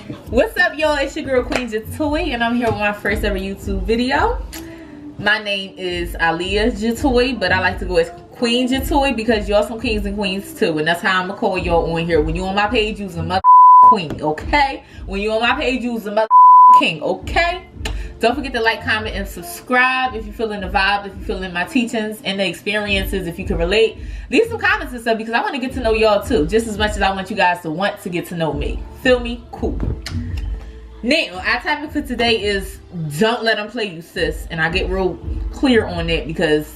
What's up, y'all? It's your girl Queen Jatoy, and I'm here with my first ever YouTube video. My name is Aliyah Jatoy, but I like to go as Queen Jatoy because y'all some kings and queens too, and that's how I'm gonna call y'all on here. When you on my page, use a mother queen, okay? When you on my page, use a mother king, okay? Don't forget to like, comment, and subscribe if you're feeling the vibe, if you're feeling my teachings and the experiences, if you can relate. Leave some comments and stuff because I want to get to know y'all too, just as much as I want you guys to want to get to know me. Feel me? Cool. Now, our topic for today is don't let them play you, sis. And I get real clear on that because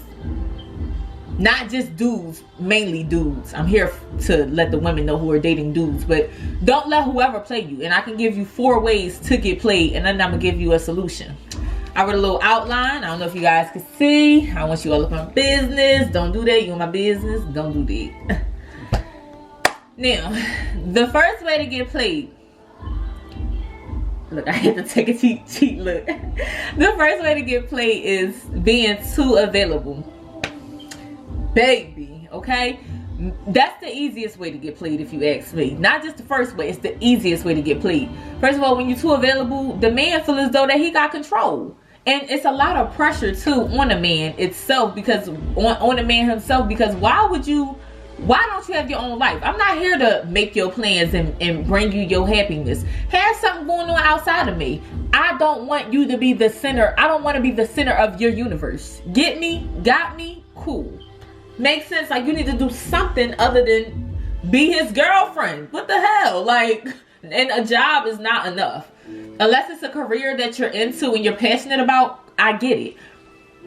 not just dudes, mainly dudes. I'm here to let the women know who are dating dudes, but don't let whoever play you. And I can give you 4 ways to get played, and then I'm gonna give you a solution. I wrote a little outline. I don't know if you guys can see. I want you all up my business. Don't do that. You in my business. Don't do that. Now, the first way to get played. Look, I had to take a cheat look. The first way to get played is being too available. Baby, okay? That's the easiest way to get played if you ask me. Not just the first way, it's the easiest way to get played. First of all, when you're too available, the man feels as though that he got control. And it's a lot of pressure too on the man itself, because on the man himself, because why don't you have your own life? I'm not here to make your plans and bring you your happiness. Have something going on outside of me. I don't want you to be the center. I don't want to be the center of your universe. Get me? Got me? Cool. Makes sense. Like, you need to do something other than be his girlfriend. What the hell? Like, and a job is not enough. Unless it's a career that you're into and you're passionate about, I get it.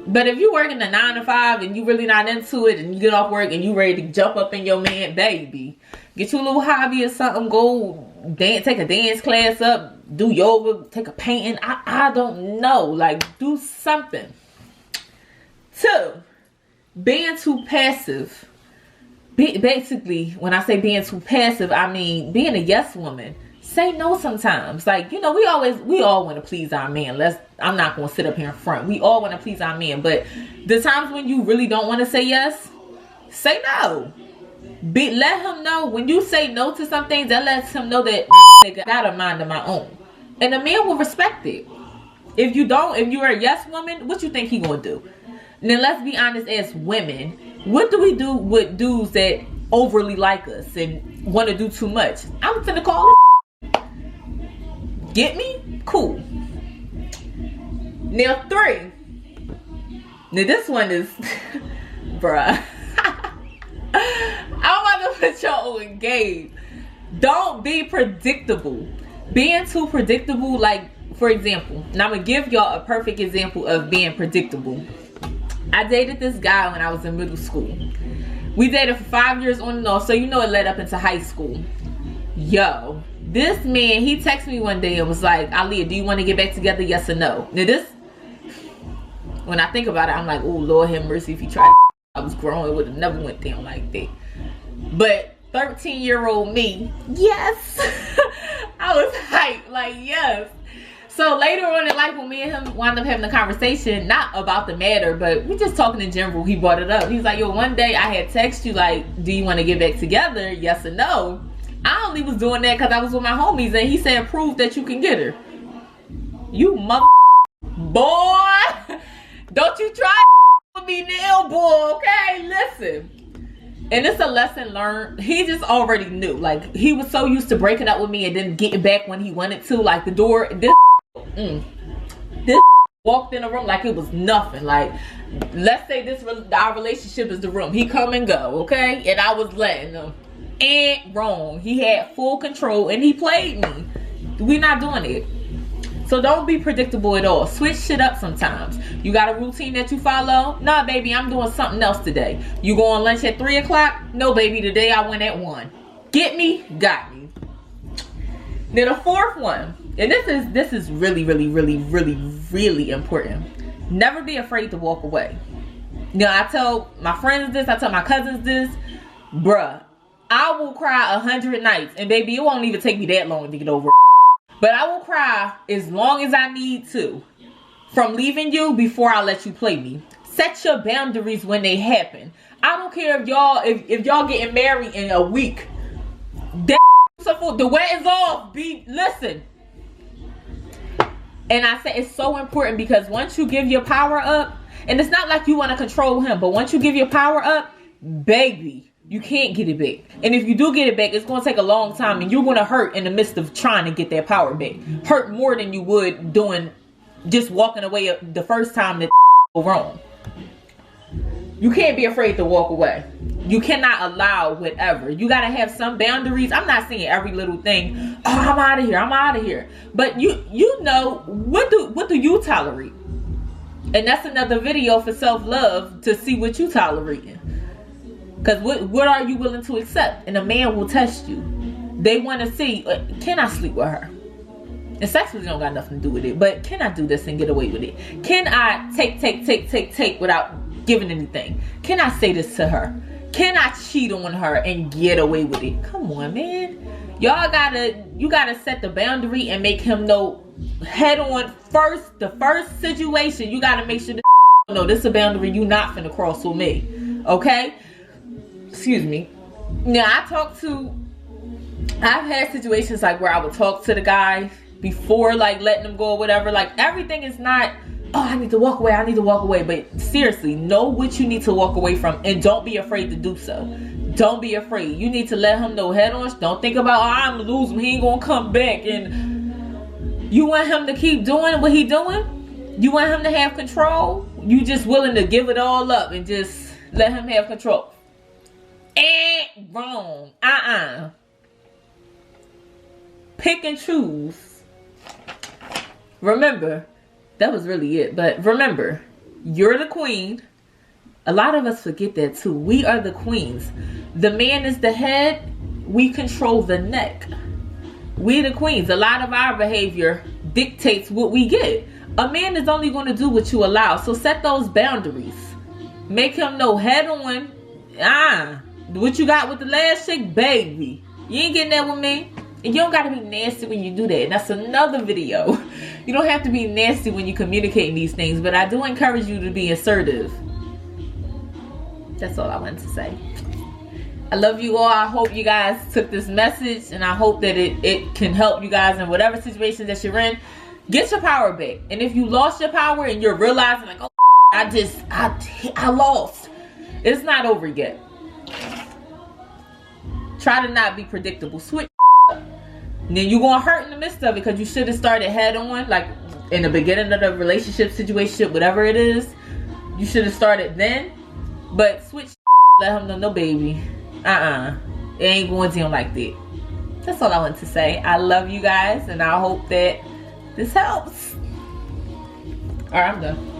But if you're working a 9 to 5 and you really not into it, and you get off work and you ready to jump up in your man, baby, get you a little hobby or something, go dance, take a dance class up, do yoga, take a painting. I don't know. Like, do something. 2, being too passive. Basically, when I say being too passive, I mean being a yes woman. Say no sometimes. Like, you know, we all want to please our man. I'm not going to sit up here in front. We all want to please our man. But the times when you really don't want to say yes, say no. Let him know when you say no to some things, that lets him know that I got a mind of my own. And the man will respect it. If you're a yes woman, what you think he going to do? And then let's be honest, as women, what do we do with dudes that overly like us and want to do too much? I'm finna call it. Get me? Cool. Now 3. Now this one is, bruh. I'm about to put y'all on game. Don't be predictable. Being too predictable, like, for example, and I'm gonna give y'all a perfect example of being predictable. I dated this guy when I was in middle school. We dated for 5 years on and off, so you know it led up into high school. Yo, this man, he texted me one day and was like, Aliyah, do you want to get back together, yes or no? Now this, when I think about it, I'm like, oh, Lord have mercy, if he tried I was grown, it would have never went down like that. But 13-year-old me, yes. I was hyped, like, yes. So later on in life, when me and him wound up having a conversation, not about the matter, but we just talking in general, he brought it up. He's like, yo, one day I had texted you like, do you want to get back together, yes or no? I only was doing that because I was with my homies, and he said, prove that you can get her. You mother boy, don't you try with me now, boy, okay? Listen. And it's a lesson learned. He just already knew. Like, he was so used to breaking up with me and then getting back when he wanted to. Like, the door, this walked in the room like it was nothing. Like, let's say our relationship is the room. He come and go, okay? And I was letting him. And wrong. He had full control and he played me. We're not doing it. So don't be predictable at all. Switch shit up sometimes. You got a routine that you follow? Nah, baby, I'm doing something else today. You go on lunch at 3 o'clock? No, baby, today I went at 1. Get me? Got me. Then the 4th one, and this is really, really, really, really, really important. Never be afraid to walk away. Now, I tell my friends this, I tell my cousins this, bruh. I will cry 100 nights, and baby, it won't even take me that long to get over it. But I will cry as long as I need to from leaving you before I let you play me. Set your boundaries when they happen. I don't care if y'all getting married in a week. That the wet is off. Listen, And I say it's so important because once you give your power up, and it's not like you want to control him, but once you give your power up, baby, you can't get it back. And if you do get it back, it's going to take a long time, and you're going to hurt in the midst of trying to get that power back. Hurt more than you would doing just walking away the first time that go wrong. You can't be afraid to walk away. You cannot allow whatever. You got to have some boundaries. I'm not saying every little thing, oh, I'm out of here, I'm out of here. But you know, what do you tolerate? And that's another video for self-love, to see what you tolerating. Because what are you willing to accept? And a man will test you. They want to see, can I sleep with her? And sex really don't got nothing to do with it. But can I do this and get away with it? Can I take without giving anything? Can I say this to her? Can I cheat on her and get away with it? Come on, man. You gotta set the boundary and make him know head on first. The first situation, you gotta make sure no, this is a boundary you not finna cross with me. Okay? Excuse me. Now I've had situations like where I would talk to the guy before like letting them go or whatever. Like everything is not, oh, I need to walk away. But seriously, know what you need to walk away from, and don't be afraid to do so. Don't be afraid. You need to let him know head on. Don't think about, oh, I'm gonna lose him, he ain't gonna come back. And you want him to keep doing what he doing? You want him to have control? You just willing to give it all up and just let him have control? Wrong. Pick and choose. Remember, that was really it. But remember, you're the queen. A lot of us forget that too. We are the queens. The man is the head. We control the neck. We the queens. A lot of our behavior dictates what we get. A man is only going to do what you allow. So set those boundaries. Make him know head on. What you got with the last chick, baby. You ain't getting that with me. And you don't got to be nasty when you do that. And that's another video. You don't have to be nasty when you communicate these things. But I do encourage you to be assertive. That's all I wanted to say. I love you all. I hope you guys took this message. And I hope that it can help you guys in whatever situation that you're in. Get your power back. And if you lost your power and you're realizing like, oh, I lost. It's not over yet. Try to not be predictable. Switch up. And then you're going to hurt in the midst of it because you should have started head on. Like in the beginning of the relationship, situation, whatever it is. You should have started then. But switch. Let him know, no baby. It ain't going down like that. That's all I want to say. I love you guys. And I hope that this helps. Alright, I'm done.